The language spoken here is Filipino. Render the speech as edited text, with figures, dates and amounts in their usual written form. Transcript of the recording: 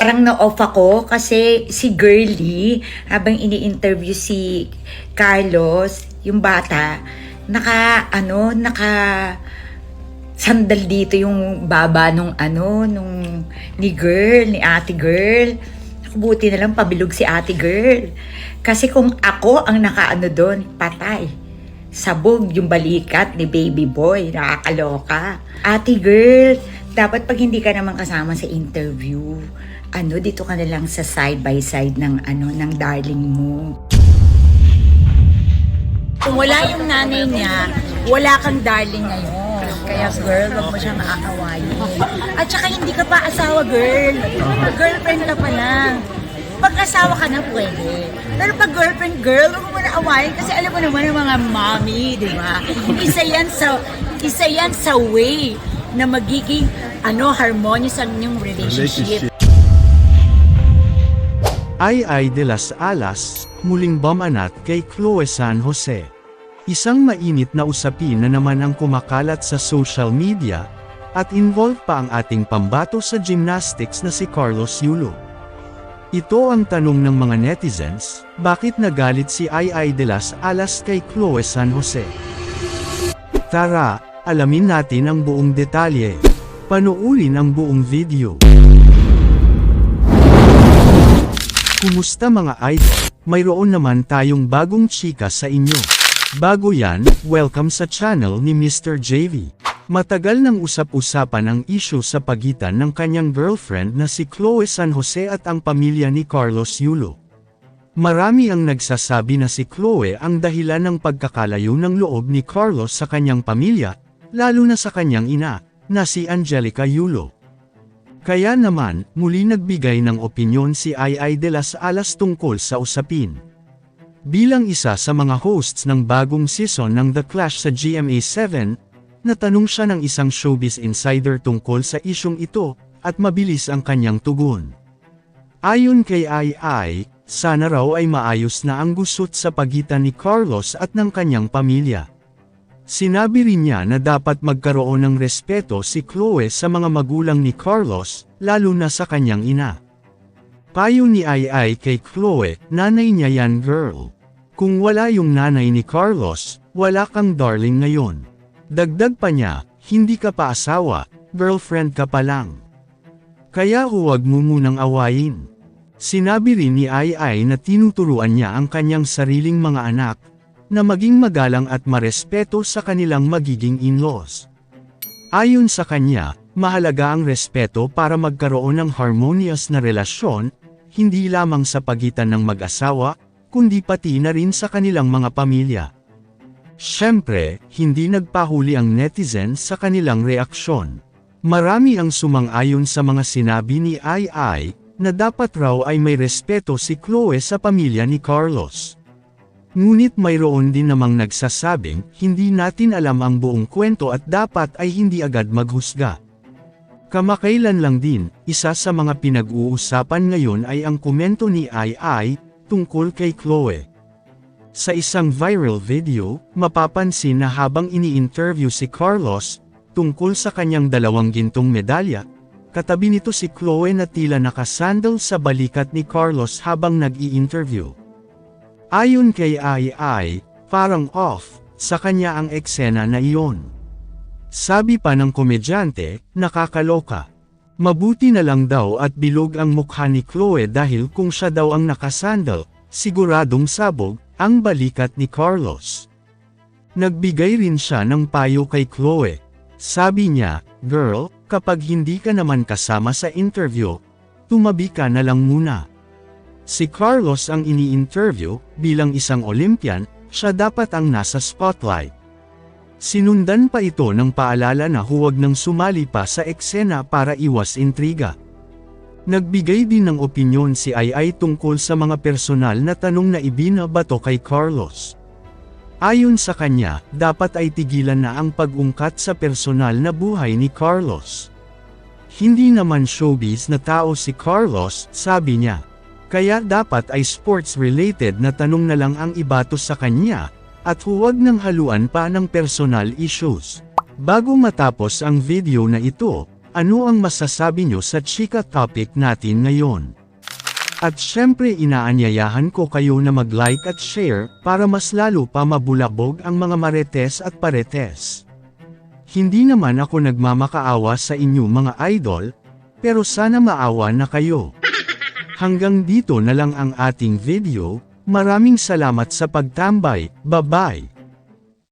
Parang na-off ako kasi si Girlie, habang ini-interview si Carlos, yung bata, naka sandal dito yung baba nung ni ate girl. Buti na lang pabilog si ate girl. Kasi kung ako ang nakaano doon, patay. Sabog yung balikat ni baby boy, nakakaloka. Ate girl, dapat pag hindi ka naman kasama sa interview, dito ka na lang sa side by side ng darling mo. Kung wala yung nanay niya, wala kang darling ngayon. Kaya girl, wag mo siyang aawayin. At saka hindi ka pa asawa, girl. Girlfriend ka pa lang. Pag asawa ka na, pwede. Pero pag girlfriend, girl, huwag mo na awayin kasi alam mo naman ang mga mommy, di ba? Isa yan sa way na magiging harmonious ang inyong relationship. Ai de las Alas, muling bumanat kay Chloe San Jose. Isang mainit na usapin na naman ang kumakalat sa social media, at involved pa ang ating pambato sa gymnastics na si Carlos Yulo. Ito ang tanong ng mga netizens, bakit nagalit si Ai de las Alas kay Chloe San Jose? Tara, alamin natin ang buong detalye. Panoorin ang buong video. Kumusta mga idol? Mayroon naman tayong bagong chika sa inyo. Bago yan, welcome sa channel ni Mr. JV. Matagal nang usap-usapan ang issue sa pagitan ng kanyang girlfriend na si Chloe San Jose at ang pamilya ni Carlos Yulo. Marami ang nagsasabi na si Chloe ang dahilan ng pagkakalayo ng loob ni Carlos sa kanyang pamilya, lalo na sa kanyang ina, na si Angelica Yulo. Kaya naman, muli nagbigay ng opinyon si Ai de las Alas tungkol sa usapin. Bilang isa sa mga hosts ng bagong season ng The Clash sa GMA7, natanong siya ng isang showbiz insider tungkol sa isyong ito, at mabilis ang kanyang tugon. Ayon kay Ai, sana raw ay maayos na ang gusot sa pagitan ni Carlos at ng kanyang pamilya. Sinabi rin niya na dapat magkaroon ng respeto si Chloe sa mga magulang ni Carlos, lalo na sa kanyang ina. Payo ni Ai kay Chloe, nanay niya yan girl. Kung wala yung nanay ni Carlos, wala kang darling ngayon. Dagdag pa niya, hindi ka pa asawa, girlfriend ka pa lang. Kaya huwag mo munang awayin. Sinabi rin ni Ai na tinuturuan niya ang kanyang sariling mga anak, na maging magalang at marespeto sa kanilang magiging in-laws. Ayon sa kanya, mahalaga ang respeto para magkaroon ng harmonious na relasyon, hindi lamang sa pagitan ng mag-asawa, kundi pati na rin sa kanilang mga pamilya. Siyempre, hindi nagpahuli ang netizens sa kanilang reaksyon. Marami ang sumang-ayon sa mga sinabi ni Ai, na dapat raw ay may respeto si Chloe sa pamilya ni Carlos. Ngunit mayroon din namang nagsasabing, hindi natin alam ang buong kwento at dapat ay hindi agad maghusga. Kamakailan lang din, isa sa mga pinag-uusapan ngayon ay ang komento ni Ai, tungkol kay Chloe. Sa isang viral video, mapapansin na habang ini-interview si Carlos, tungkol sa kanyang 2 gintong medalya, katabi nito si Chloe na tila nakasandal sa balikat ni Carlos habang nag-i-interview. Ayon kay Ai, parang off sa kanya ang eksena na iyon. Sabi pa ng komedyante, nakakaloka. Mabuti na lang daw at bilog ang mukha ni Chloe dahil kung siya daw ang nakasandal, siguradong sabog ang balikat ni Carlos. Nagbigay rin siya ng payo kay Chloe. Sabi niya, girl, kapag hindi ka naman kasama sa interview, tumabi ka na lang muna. Si Carlos ang ini-interview, bilang isang Olympian, siya dapat ang nasa spotlight. Sinundan pa ito ng paalala na huwag nang sumali pa sa eksena para iwas intriga. Nagbigay din ng opinyon si Ai tungkol sa mga personal na tanong na ibinabato kay Carlos. Ayon sa kanya, dapat ay tigilan na ang pag-ungkat sa personal na buhay ni Carlos. Hindi naman showbiz na tao si Carlos, sabi niya. Kaya dapat ay sports-related na tanong na lang ang ibato sa kanya, at huwag nang haluan pa ng personal issues. Bago matapos ang video na ito, Ano ang masasabi nyo sa chika topic natin ngayon? At syempre inaanyayahan ko kayo na mag-like at share, para mas lalo pa mabulabog ang mga marites at paretes. Hindi naman ako nagmamakaawa sa inyo mga idol, pero sana maawa na kayo. Hanggang dito na lang ang ating video, maraming salamat sa pagtambay, bye-bye!